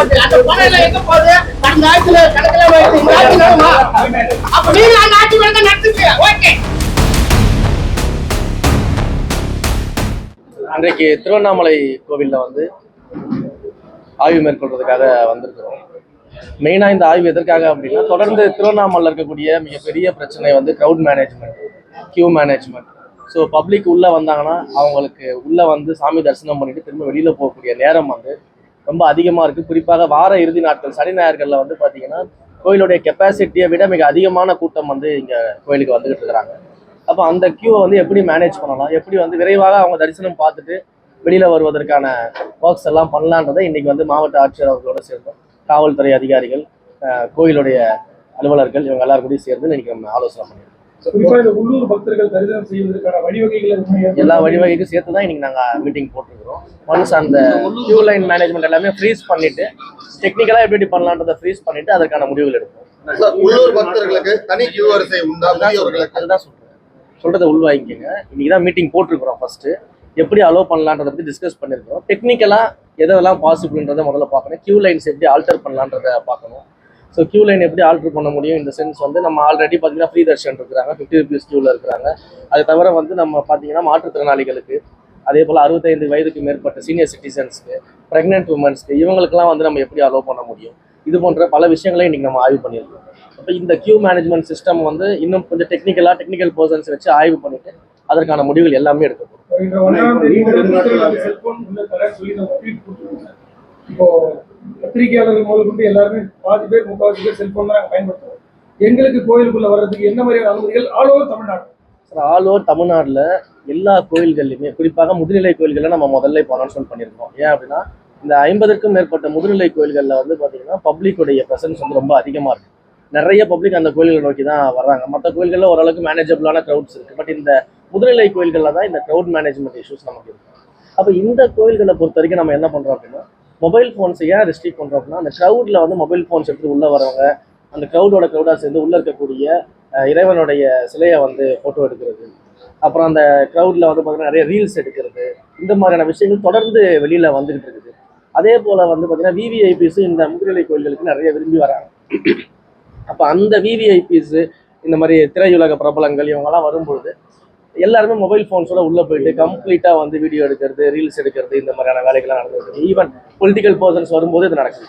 அந்த பணம் எல்லாம் எங்க போகுது? அந்த ஆட்சியில கணக்கில் அப்ப நீங்க அந்த ஆட்சி வேலை நடத்துங்க. ஓகே. அன்றைக்கு திருவண்ணாமலை கோவில்ல வந்து ஆய்வு மேற்கொள்றதுக்காக வந்திருக்கிறோம். மெயினா இந்த ஆய்வு எதற்காக அப்படின்னா, தொடர்ந்து திருவண்ணாமலையில் இருக்கக்கூடிய மிகப்பெரிய பிரச்சனை வந்து crowd management, queue management. So public உள்ள வந்தாங்கன்னா அவங்களுக்கு உள்ள வந்து சாமி தரிசனம் பண்ணிட்டு திரும்ப வெளியில போகக்கூடிய நேரம் வந்து ரொம்ப அதிகமாக இருக்குது. குறிப்பாக வார இறுதி நாட்கள் சனி ஞாயிறுகளில் வந்து பார்த்தீங்கன்னா கோயிலுடைய கெப்பாசிட்டியை விட மிக அதிகமான கூட்டம் வந்து இங்கே கோயிலுக்கு வந்துகிட்டு இருக்கிறாங்க. அப்போ அந்த கியூவை வந்து எப்படி மேனேஜ் பண்ணலாம், எப்படி வந்து விரைவாக அவங்க தரிசனம் பார்த்துட்டு வெளியில வருவதற்கான ஒர்க்ஸ் எல்லாம் பண்ணலான்றதை இன்னைக்கு வந்து மாவட்ட ஆட்சியர் அவர்களோட சேர்ந்தோம், காவல்துறை அதிகாரிகள், கோயிலுடைய அலுவலர்கள், இவங்க எல்லாரும் கூட சேர்ந்து இன்னைக்கு நம்ம ஆலோசனை பண்ணியிருக்கோம். உள்ளூர் பக்தர்கள் தரிசனம் செய்வதற்கான வழிவகைகள் எல்லா வழிவகைக்கும் சேர்த்து தான் இன்னைக்கு நாங்கள் மீட்டிங் போட்டிருக்கிறோம். ஒன்ஸ் அந்த கியூ லைன் மேனேஜ்மெண்ட் எல்லாமே ஃப்ரீஸ் பண்ணிட்டு டெக்னிக்கலா எப்படி பண்ணலான்றதை ஃப்ரீஸ் பண்ணிட்டு அதற்கான முடிவுகள் எடுப்போம். உள்ளூர் பக்தர்களுக்கு தனி கியூ வரிசை உண்டா? அதுதான் சொல்றதை உள்வாங்கிக்கங்க. இன்னைக்கு தான் மீட்டிங் போட்டிருக்கிறோம். ஃபர்ஸ்ட் எப்படி அலோவ் பண்ணலான்றதை பற்றி டிஸ்கஸ் பண்ணியிருக்கிறோம். டெக்னிக்கலா எதெல்லாம் பாசிபிள்ன்றதை முதல்ல பார்க்கணும். கியூ லைன்ஸ் எப்படி ஆல்டர் பண்ணலான்றதை பார்க்கணும். ஸோ கியூ லைன் எப்படி ஆல்டர் பண்ண முடியும் இந்த சென்ஸ் வந்து நம்ம ஆல்ரெடி பார்த்தீங்கன்னா ஃப்ரீ தர்ஷன் இருக்கிறாங்க, 50 rupees கியூவில் இருக்கிறாங்க. அது தவிர வந்து நம்ம பார்த்தீங்கன்னா மாற்றுத்திறனாளிகளுக்கு, அதே போல் 65 வயதுக்கு மேற்பட்ட சீனியர் சிட்டிசன்ஸ்க்கு, ப்ரெக்னென்ட் உமன்ஸ்க்கு, இவங்களுக்குலாம் வந்து நம்ம எப்படி அலோவ் பண்ண முடியும், இது போன்ற பல விஷயங்களை இன்னைக்கு நம்ம ஆய்வு பண்ணியிருக்கோம். அப்போ இந்த கியூ மேனேஜ்மெண்ட் சிஸ்டம் வந்து இன்னும் கொஞ்சம் டெக்னிக்கல் பர்சன்ஸ் வச்சு ஆய்வு பண்ணிட்டு அதற்கான முடிவுகள் எல்லாமே எடுக்கப்படும். இப்போ பத்திரிகையாளர்கள் முதல் கொண்டு எல்லாருமே பாதி பேர் 30 பேர் செல்போன் தான் பயன்படுத்துறோம். எங்களுக்கு கோயிலுக்குள்ள வர்றதுக்கு என்ன மாதிரியான அனுமதிகள் all over Tamil Nadu? All over தமிழ்நாட்டில் எல்லா கோயில்கள்லையுமே, குறிப்பாக முதுநிலை கோயில்களில் நம்ம முதல்ல இப்போ அனௌன்ஸ்மெண்ட் பண்ணியிருக்கோம். ஏன் அப்படின்னா இந்த 50க்கும் மேற்பட்ட முதுநிலை கோயில்களில் வந்து பார்த்தீங்கன்னா பப்ளிக்குடைய ப்ரெசன்ஸ் வந்து ரொம்ப அதிகமாக இருக்குது. நிறைய பப்ளிக் அந்த கோயில்களை நோக்கி தான் வர்றாங்க. மற்ற கோயில்களில் ஓரளவுக்கு மேனேஜபிளான க்ரௌட்ஸ் இருக்குது. பட் இந்த முதுநிலை கோயில்களில் தான் இந்த க்ரௌட் மேனேஜ்மெண்ட் இஷ்யூஸ் நமக்கு இருக்குது. அப்போ இந்த கோயில்களை பொறுத்த வரைக்கும் நம்ம என்ன பண்ணுறோம் அப்படின்னா, மொபைல் ஃபோன்ஸை ஏன் ரெஸ்ட்ரிக்ட் பண்ணுறோம் அப்படின்னா, அந்த க்ரௌடில் வந்து மொபைல் ஃபோன்ஸ் எடுத்து உள்ளே வரவங்க, அந்த க்ரௌடாக சேர்ந்து உள்ளே இருக்கக்கூடிய இறைவனுடைய சிலையை வந்து ஃபோட்டோ எடுக்கிறது, அப்புறம் அந்த க்ரௌடில் வந்து பார்த்தீங்கன்னா நிறைய ரீல்ஸ் எடுக்கிறது, இந்த மாதிரியான விஷயங்கள் தொடர்ந்து வெளியில் வந்துகிட்டு இருக்குது. அதே போல் வந்து பார்த்தீங்கன்னா விவிஐபிஸும் இந்த முதுநிலை கோயில்களுக்கு நிறைய விரும்பி வராங்க. அப்போ அந்த விவிஐபிஸு, இந்த மாதிரி திரையுலக பிரபலங்கள் இவங்கெல்லாம் வரும்பொழுது எல்லாருமே மொபைல் ஃபோன்ஸோட உள்ளே போயிட்டு கம்ப்ளீட்டாக வந்து வீடியோ எடுக்கிறது, ரீல்ஸ் எடுக்கிறது, இந்த மாதிரியான வேலைகள்லாம் நடந்துருக்கு. ஈவன் பொலிட்டிக்கல் பர்சன்ஸ் வரும்போது இது நடக்குது.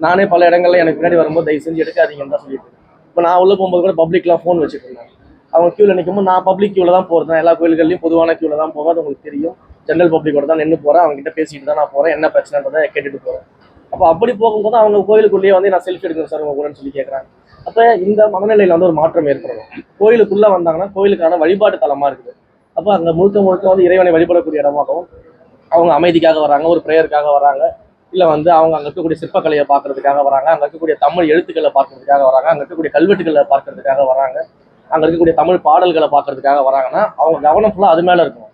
நானே பல இடங்கள்ல எனக்கு பின்னாடி வரும்போது தயவு செஞ்சு எடுக்காதீங்கன்னு தான் சொல்லிட்டு. இப்போ நான் உள்ளே போகும்போது கூட பப்ளிக்லாம் ஃபோன் வச்சுட்டு இருந்தாங்க. அவங்க க்யூவில் நிற்கும்போது நான் பப்ளிக் க்யூவில் தான் போகிறது. எல்லா கோயில்கள்லையும் பொதுவான க்யூவில் தான் போவேன். அது உங்களுக்கு தெரியும். ஜென்ரல் பப்ளிக்கோட தான் நின்று போகிறேன். அவங்ககிட்ட பேசிட்டு தான் நான் போகிறேன். என்ன பிரச்சனைன்றதை கேட்டுட்டு போகிறேன். அப்போ அப்படி போகும்போது அவங்க கோயிலுக்குள்ளேயே வந்து நான் செல்ஃபி எடுக்கணும் சார் உங்க கூடன்னு சொல்லி கேட்குறாங்க. அப்போ இந்த மனநிலையில் வந்து ஒரு மாற்றம் ஏற்படணும். கோயிலுக்குள்ளே வந்தாங்கன்னா கோயிலுக்கான வழிபாட்டு தலமாக இருக்குது. அப்போ அங்கே முழுக்க வந்து இறைவனை வழிபடக்கூடிய இடமாகவும், அவங்க அமைதிக்காக வராங்க, ஒரு ப்ரேயருக்காக வராங்க, இல்லை வந்து அவங்க அங்கே இருக்கக்கூடிய சிற்பக்கலையை பார்க்கறதுக்காக வராங்க, அங்கே இருக்கக்கூடிய தமிழ் எழுத்துக்களை பார்க்கறதுக்காக வராங்க, அங்கே இருக்கக்கூடிய கல்வெட்டுகளை பார்க்கறதுக்காக வராங்க, அங்கே இருக்கக்கூடிய தமிழ் பாடல்களை பார்க்கறதுக்காக வராங்கன்னா அவங்க கவனம் ஃபுல்லாக அது மேலே இருக்கணும்.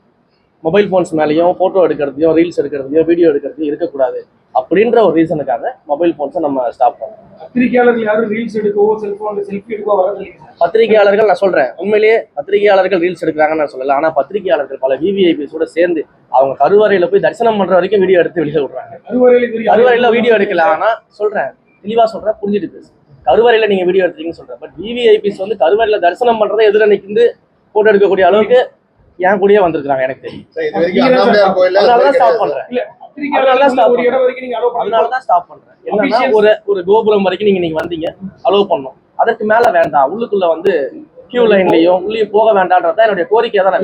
மொபைல் ஃபோன்ஸ் மேலேயும் ஃபோட்டோ எடுக்கிறதையும் ரீல்ஸ் எடுக்கிறதையும் வீடியோ எடுக்கிறதையும் இருக்கக்கூடாது. அப்படின்ற ஒரு ரீசனுக்காக மொபைல் ஃபோன்ஸை நம்ம ஸ்டாப் பண்ணோம். பத்திரிகையாளர்கள் யாரும் ரீல்ஸ் எடுக்கவோ செல்போன்ல செல்ஃபி எடுக்கவோ வரது? பத்திரிகையாளர்கள் நான் சொல்றேன், உண்மையிலேயே பத்திரிகையாளர்கள் ரீல்ஸ் எடுக்கிறாங்கன்னு நான் சொல்லல. ஆனா பத்திரிகையாளர்கள் பல விவிஐபிஸோட சேர்ந்து அவங்க கருவறையில போய் தரிசனம் பண்ற வரைக்கும் வீடியோ எடுத்து வெளியே விடுறாங்க. கருவறையில வீடியோ எடுக்கல. ஆனா சொல்றேன், தெளிவா சொல்றேன், புரிஞ்சுட்டு பேசு. கருவறையில நீங்க வீடியோ எடுத்தீங்கன்னு சொல்றேன். பட் விவிஐபிஸ் வந்து கருவறையில தரிசனம் பண்றதை எதிர நிற்கிந்து போட்டோ எடுக்கக்கூடிய அளவுக்கு என் கூடயே வந்திருக்காங்க. எனக்கு தெரியும். அதனாலதான் ஸ்டாப் பண்றேன். அதனாலதான் ஸ்டாப் பண்றேன். என்னன்னா ஒரு கோபுரம் வரைக்கும் நீங்க வந்தீங்க, அலோவ் பண்ணணும். அதற்கு மேல வேண்டாம். உள்ளுக்குள்ள வந்து கியூ லைன்லயும் உள்ளே போக வேண்டாம்ன்றதான் என்னுடைய கோரிக்கை தான்.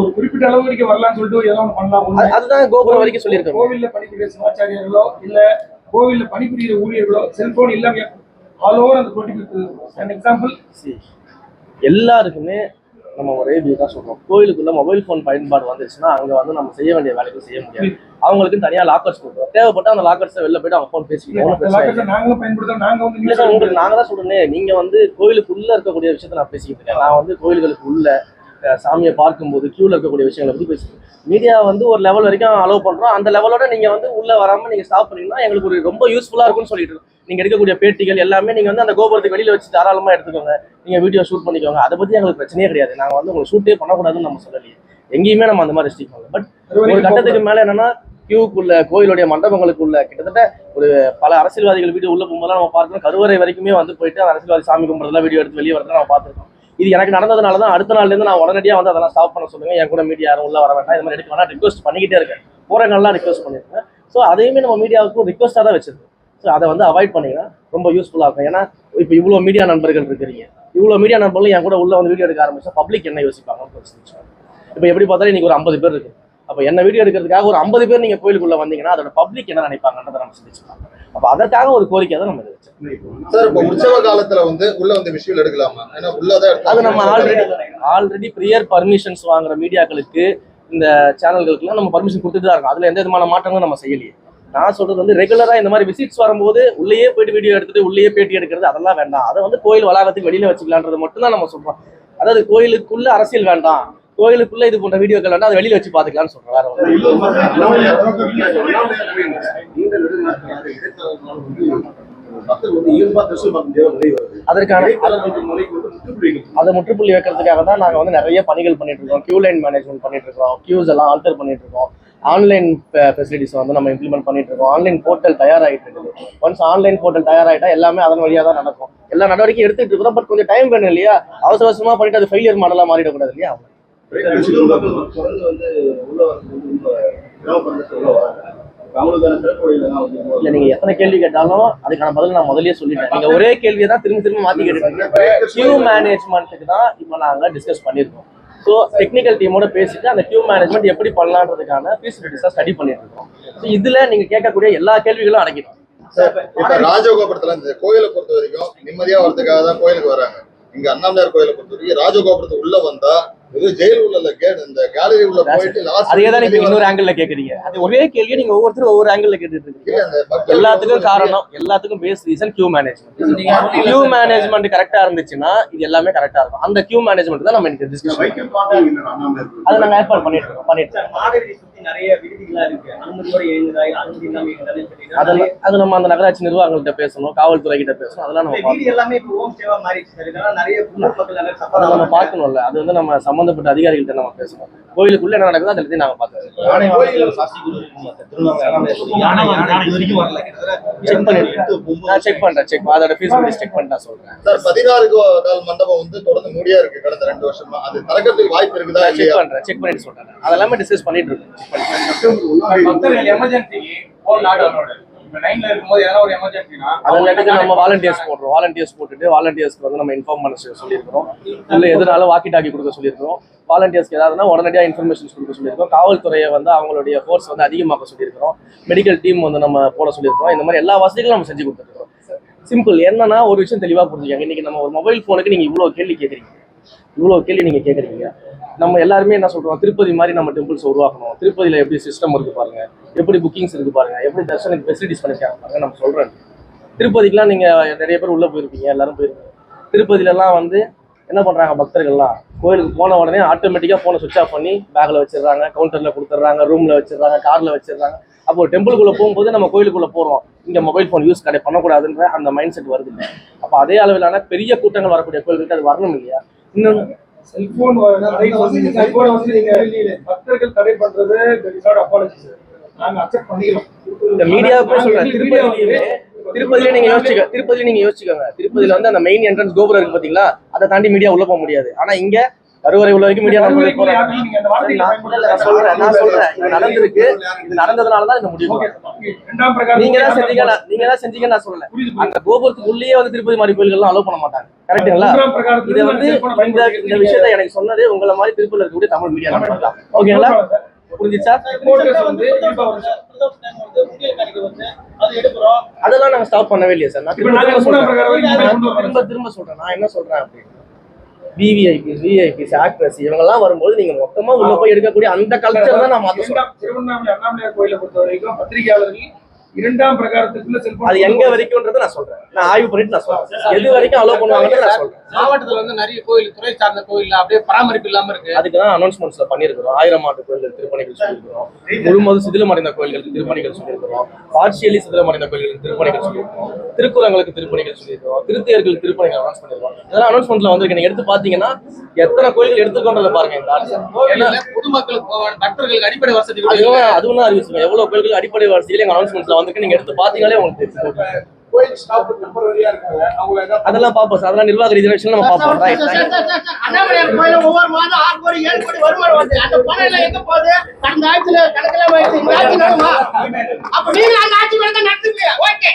ஒரு குறிப்பிட்ட அளவு வரைக்கும் வரலாம்னு சொல்லிட்டு ஏதாவது பண்ணலாம். அதுதான் கோபுரம் வரைக்கும் சொல்லியிருக்கேன். கோவில்ல பணிபுரிய சிவாச்சாரியர்களோ இல்ல கோவில்ல பணிபுரிகிற ஊழியர்களோ செல்போன் இல்லாம ஆல் ஓவர் அந்த 20 எக்ஸாம்பிள் எல்லாருக்குமே நம்ம ஒரே வியூ தான் சொல்றோம். கோயிலுக்குள்ள மொபைல் ஃபோன் பயன்பாடு வந்துருச்சுன்னா அங்க வந்து நம்ம செய்ய வேண்டிய வேலைகள் செய்ய முடியாது. அவங்களுக்கு தனியா லாக்கர்ஸ் கொடுக்குறோம். தேவைப்பட்ட அந்த லாக்கர்ஸை வெளில போயிட்டு அவங்க ஃபோன் பேசிக்கிட்டோம். உங்களுக்கு நாங்க தான் சொல்றேன், நீங்க வந்து கோயிலுக்குள்ள இருக்கக்கூடிய விஷயத்த நான் பேசிக்கிட்டு இருக்கேன். நான் வந்து கோயில்களுக்கு உள்ள சாமியை பார்க்கும்போது கியூல இருக்கக்கூடிய விஷயங்களை பத்தி பேசுறேன். மீடியா வந்து ஒரு லெவல் வரைக்கும் அலோவ் பண்றோம். அந்த லெவலோட நீங்க வந்து உள்ள வராம நீங்க ஸ்டாப் பண்ணீங்கன்னா எங்களுக்கு ஒரு ரொம்ப யூஸ்ஃபுல்லா இருக்கும்னு சொல்லிட்டு இருக்கோம். நீங்க எடுக்கக்கூடிய பேட்டிகள் எல்லாமே நீங்க வந்து அந்த கோபுரத்துக்கு வெளியில வச்சு தாராளமா எடுத்துக்கோங்க, நீங்க வீடியோ ஷூட் பண்ணிக்கோங்க. அதை பத்தி எங்களுக்கு பிரச்சனையே கிடையாது. நாங்க வந்து உங்களுக்கு ஷூட்டே பண்ணக்கூடாதுன்னு நம்ம சொல்லலையே, எங்கேயுமே நம்ம அந்த மாதிரி ரெஸ்ட்ரிக்ட் பண்ணல. பட் ஒரு கட்டத்துக்கு மேல என்னன்னா கியூக்குள்ள கோயிலுடைய மண்டபங்களுக்குள்ள கிட்டத்தட்ட ஒரு பல அரசியல்வாதிகள் வீடியோ உள்ள போகும்போது நம்ம பார்க்கணும், கருவறை வரைக்குமே வந்து போயிட்டு அந்த அரசியல்வாதி சாமி கும்பிட்றதுலாம் வீடியோ எடுத்து வெளியே வரதான் நம்ம பார்த்துருக்கோம். இது எனக்கு நடந்ததுனால தான் அடுத்த நாள்லேருந்து நான் உடனடியாக வந்து அதெல்லாம் ஸ்டாப் பண்ண சொல்லுங்க, என் கூட மீடியா யாரும் உள்ள வர வேண்டாம், இது மாதிரி எடுக்க வேணாம் ரிக்வஸ்ட் பண்ணிக்கிட்டே இருக்கேன், போறவங்கலாம் ரிக்வஸ்ட் பண்ணியிருக்கேன். ஸோ அதையுமே நம்ம மீடியாவுக்கும் ரிக்வஸ்ட்டாக தான் வச்சிருக்கோம். ஸோ அதை வந்து அவாய்ட் பண்ணிங்கன்னா ரொம்ப யூஸ்ஃபுல்லாக இருக்கும். ஏன்னா இப்போ இவ்வளோ மீடியா நண்பர்கள் இருக்கிறீங்க, இவ்வளோ மீடியா நண்பர்களும் என் கூட உள்ள வந்து வீடியோ எடுக்க ஆரம்பிச்சா பப்ளிக் என்ன யோசிப்பாங்கன்னு. இப்போ எப்படி பார்த்தாலும் இன்னைக்கு ஒரு 50 பேர் இருக்கு, அப்போ என்ன வீடியோ எடுக்கிறதுக்காக ஒரு 50 பேர் நீங்க கோயிலுக்குள்ள வந்தீங்கன்னா அதோட பப்ளிக் என்ன நினைப்பாங்கன்றதை நம்ம சிந்திச்சுக்கலாம். அப்போ அதற்காக ஒரு கோரிக்கை தான் நம்ம வச்சோம். சார் இப்போ உற்சவ காலத்துல வந்து உள்ள வந்து விஷுவல் எடுக்கலாமா? ஏன்னா உள்ளதான் அது நம்ம ஆல்ரெடி ப்ரியர் பர்மிஷன்ஸ் வாங்குற மீடியாக்களுக்கு இந்த சேனல்களுக்குலாம் நம்ம பர்மிஷன் கொடுத்துட்டு தான் இருக்கோம். அதுல எந்த விதமான மாற்றங்களும் நம்ம செய்யலையே. நான் சொல்றது வந்து ரெகுலரா இந்த மாதிரி விசிட்ஸ் வரும்போது உள்ளேயே போயிட்டு வீடியோ எடுத்துட்டு உள்ளேயே பேட்டி எடுக்கிறது அதெல்லாம் வேண்டாம். அதை வந்து கோயில் வளாகத்துக்கு வெளியில வச்சுக்கலான்றது மட்டும் தான் நம்ம சொல்றோம். அதாவது கோயிலுக்குள்ள அரசியல் வேண்டாம், கோயிலுக்குள்ள இது போன்ற வீடியோக்கள் வேண்டாம், அதை வெளியில வச்சு பாத்துக்கலாம்னு சொல்றேன். வேற அதற்கான அதை முற்றுப்புள்ளி வைக்கிறதுக்காக தான் நாங்க வந்து நிறைய பணிகள் பண்ணிட்டு இருக்கோம். கியூ லைன் மேனேஜ்மெண்ட் பண்ணிட்டு இருக்கோம், கியூஸ் எல்லாம் ஆல்டர் பண்ணிட்டு இருக்கோம், ஆன்லைன் ஃபெசிலிட்டிஸ் வந்து நம்ம இம்ப்ளிமெண்ட் பண்ணிட்டு இருக்கோம், ஆன்லைன் போர்ட்டல் தயாராகிட்டு இருக்குது. ஒன்ஸ் ஆன்லைன் போர்ட்டல் தயாராகிட்டா எல்லாமே அதன் வழியாக தான் நடக்கும். எல்லா நடவடிக்கையும் எடுத்துட்டு இருக்கிறோம். பட் கொஞ்சம் டைம் வேணும் இல்லையா? அவசர அவசரமா பண்ணிட்டு அது ஃபெயிலியர் மாடலா மாறிடக்கூடாது இல்லையா? இல்ல நீங்க எத்தனை கேள்வி கேட்டாலும் அதுக்கான பதில் நான் முதல்லயே சொல்லிட்டேன். நீங்க ஒரே கேள்வியை தான் திரும்ப திரும்ப மாத்தி கேட்டுருக்கீங்க. கியூ மேனேஜ்மெண்ட்டுக்கு தான் இப்போ நாங்க டிஸ்கஸ் பண்ணியிருக்கோம். ஸோ டெக்னிக்கல் டீமோட பேசிட்டு அந்த கியூ மேனேஜ்மெண்ட் எப்படி பண்ணலான்றதுக்கான ஃபீஸிபிலிட்டிஸா ஸ்டடி பண்ணிட்டு இருக்கோம். ஸோ இதுல நீங்க கேட்கக்கூடிய எல்லா கேள்விகளும் அடங்கிடும். இப்ப ராஜகோபுரத்துல இந்த கோயிலை பொறுத்த வரைக்கும் நிம்மதியா வரதுக்காக தான் கோயிலுக்கு வராங்க. இங்க அண்ணாமலையார் கோயிலை பொறுத்த வரைக்கும் ராஜகோபுரத்துக்கு உள்ள வந்தா ஜெயில் உள்ள கேட் இந்த கேலரி உள்ள போயிட்டு அதே தான் நீங்க இன்னொரு ஆங்கிள் கேக்குறீங்க. அது ஒரே கேள்வியை நீங்க ஒவ்வொருத்தரும் ஒவ்வொரு ஆங்கிள் கேட்டுட்டு இருக்கீங்க. எல்லாத்துக்கும் காரணம், எல்லாத்துக்கும் base reason queue management. Queue management கரெக்டா இருந்துச்சுன்னா இது எல்லாமே கரெக்டா இருக்கும். அந்த கியூ மேனேஜ்மெண்ட் தான் நம்ம இன்னைக்கு டிஸ்கஸ் அதை நாங்க ஏற்பாடு பண்ணிட்டு இருக்கோம். நிறைய விடுதிகளா இருக்கு, அனுமதியோட இயங்குதா அனுமதி இல்லாம இயங்குதான்னு அதெல்லாம் அது நம்ம அந்த நகராட்சி நிர்வாகங்கள்ட்ட பேசணும், காவல்துறை கிட்ட பேசணும். அதெல்லாம் நம்ம எல்லாமே இப்போ ஹோம் சேவா மாறிடுச்சு சார். இதெல்லாம் நிறைய மக்கள் அதை நம்ம பார்க்கணும்ல. அது வந்து நம்ம சம்பந்தப்பட்ட அதிகாரிகள்ட்ட நம்ம பேசணும். கோயிலுக்குள்ள என்ன நடக்குதோ அதை நாங்க பார்க்கணும். செக் பண்றேன். அதோட ஃபீஸிபிலிட்டி செக் பண்ணி நான் சொல்றேன். சார் 16 கால் மண்டபம் வந்து தொடர்ந்து மூடியா இருக்கு கடந்த 2 வருஷமா. அது திறக்கிறதுக்கு வாய்ப்பு இருக்குதா? செக் பண்ணிட்டு சொல்றேன். அதெல்லாமே டிஸ்கஸ் பண்ணிட்டு இருக்கோம். நம்ம வாலண்டியர்ஸ் போடுறோம். வாலண்டியர்ஸ் போட்டுட்டு வாலண்டியர்ஸ்க்கு வந்து நம்ம இன்ஃபார்ம் பண்ண சொல்லியிருக்கிறோம். இல்லை எதுனாலும் வாக்கி டாக்கி கொடுக்க சொல்லியிருக்கிறோம். வாலண்டியர்ஸ்க்கு ஏதாவதுனா உடனடியாக இன்ஃபர்மேஷன்ஸ் கொடுக்க சொல்லியிருக்கோம். காவல்துறையை வந்து அவங்களுடைய ஃபோர்ஸ் வந்து அதிகமாக்க சொல்லியிருக்கிறோம். மெடிக்கல் டீம் வந்து நம்ம போட சொல்லியிருக்கிறோம். இந்த மாதிரி எல்லா வசதிகளும் நம்ம செஞ்சு கொடுத்துருக்கோம். சிம்பிள். என்னன்னா ஒரு விஷயம் தெளிவாக புரிஞ்சுக்காங்க. இன்னைக்கு நம்ம ஒரு மொபைல் ஃபோனுக்கு நீங்க இவ்வளோ கேள்வி கேட்குறீங்க. நம்ம எல்லாருமே என்ன சொல்றோம், திருப்பதி மாதிரி நம்ம டெம்பிள்ஸ் உருவாக்கணும். திருப்பதியில எப்படி சிஸ்டம் இருக்கு பாருங்க, எப்படி புக்கிங்ஸ் இருக்கு பாருங்க, எப்படி தர்ஷனுக்கு ஃபெசிலிட்டிஸ் பண்ணிருக்காங்க பாருங்க. நம்ம சொல்றேன், திருப்பதிக்கெல்லாம் நீங்க நிறைய பேர் உள்ள போயிருப்பீங்க, எல்லாரும் போயிருப்பீங்க. திருப்பதியிலலாம் வந்து என்ன பண்றாங்க, பக்தர்கள்லாம் கோயிலுக்கு போன உடனே ஆட்டோமேட்டிக்கா போனை சுவிச் ஆஃப் பண்ணி பேக்ல வச்சிடுறாங்க, கவுண்டர்ல கொடுத்துட்றாங்க, ரூம்ல வச்சிடுறாங்க, கார்ல வச்சிடுறாங்க. அப்போ டெம்பிளுக்குள்ள போகும்போது நம்ம கோயிலுக்குள்ள போறோம், இங்க மொபைல் ஃபோன் யூஸ் பண்ணக்கூடாதுன்ற அந்த மைண்ட் செட் வருது. அப்போ அதே அளவிலான பெரிய கூட்டங்கள் வரக்கூடிய கோயிலுக்கு அது வரணும் இல்லையா? இன்னும் செல்போன் பக்தர்கள் தடை பண்றது நாங்க அக்செப்ட் பண்ணிக்கிறோம். இந்த மீடியாவுக்கு சொல்றேன். திருப்பதியில நீங்க யோசிச்சுக்கோங்க. திருப்பதியில வந்து அந்த மெயின் என்ட்ரன்ஸ் கோபுரம் இருக்கு பாத்தீங்களா, அதை தாண்டி மீடியா உள்ள போக முடியாது. ஆனா இங்க கருவறை உள்ள வரைக்கும் மீடியா நான் சொல்றேன். இது நடந்திருக்கு. இது நடந்ததுனாலதான் இந்த முடிவு. நீங்க தான் செஞ்சீங்க நான் சொல்லல. அந்த கோபுரத்துக்கு உள்ளே வந்து திருப்பதி மாதிரி கோயில்கள் அலோவ் பண்ண மாட்டாங்க. கரெக்டுங்களா? இதை வந்து இந்த விஷயத்த எனக்கு சொன்னது உங்களை மாதிரி திருப்பதியில இருக்கக்கூடிய தமிழ் மீடியா. ஓகேங்களா? புரிஞ்சுச்சா? அதெல்லாம் நாங்க ஸ்டாப் பண்ணவே இல்லையா சார். நான் திரும்ப சொல்றேன். நான் என்ன சொல்றேன் அப்படின்னு, விவிஐபிஸ் ஆக்ட்ரஸ் இவங்கெல்லாம் வரும்போது நீங்க மொத்தமா உள்ள போய் எடுக்கக்கூடிய அந்த கல்ச்சர் தான் நான் மாத்த சொல்றேன். திருவண்ணாமலை அண்ணாமலையார் கோயிலை பொறுத்த வரைக்கும் பத்திரிகையாளர்கள் இரண்டாம் பிரகாரத்துக்குள்ள செல்போன் அது எங்க வரைக்கும்ன்றதை நான் சொல்றேன். நான் ஆய்வு பண்ணிட்டு நான் சொல்றேன். எது வரைக்கும் அலோவ் பண்ணுவாங்கன்னு நான் சொல்றேன். மாவட்டத்துல வந்து நிறைய கோயில் துறை சார்ந்த கோயில் அப்படியே பராமரிப்பு இல்லாம இருக்கு. அதுக்கு தான் அனௌன்ஸ்மெண்ட்ஸ்ல பண்ணியிருக்கிறோம். 1000 ஆண்டு கோயில்கள் திருப்பணிகள் சொல்லியிருக்கிறோம். முழுவதும் சிதிலமடைந்த கோயில்களுக்கு திருப்பணிகள் சொல்லியிருக்கிறோம். பார்ஷியலி சிதிலமடைந்த கோயில்களுக்கு திருப்பணிகள் சொல்லியிருக்கிறோம். திருக்குறங்களுக்கு திருப்பணிகள் சொல்லியிருக்கிறோம். திருத்தேர்களுக்கு திருப்பணிகள் அனௌன்ஸ் பண்ணியிருக்கோம். இதெல்லாம் அனௌன்ஸ்மெண்ட்ல வந்திருக்கு. நீங்க எடுத்து பாத்தீங்கன்னா எத்தனை கோயில்கள் எடுத்துக்கொண்டதை பாருங்க. இந்த கோவில்ல பொதுமக்களுக்கு பக்தர்களுக்கு அடிப்படை வசதி கூட அதுவும் அறிவிச்சுங்க. எவ்வளவு கோயில்கள் அடிப்படை வசதிகள் எங்க அனௌன்ஸ்மெண்ட்ஸ்ல வந்திருக்கு. நீங்க எடுத்து பாத்தீங்களே உங்களுக்கு தெரியும். கோயில் ஸ்டாப் டெம்பரரியா இருக்காங்க. அவங்க அதெல்லாம் பாப்போம் சார். அதெல்லாம் நிர்வாக ரீதியான விஷயம் நம்ம பாப்போம். ரைட். அண்ணாமலையார் கோயில ஒவ்வொரு மாதம் 6 கோடி 7 கோடி வருமானம் வருது. அந்த பணம் எல்லாம் எங்க போகுது? கடந்த ஆட்சியில கணக்கெல்லாம் வைத்து இந்த ஆட்சி நடமா? அப்ப நீங்க அந்த ஆட்சி நடத்துவீங்க. ஓகே.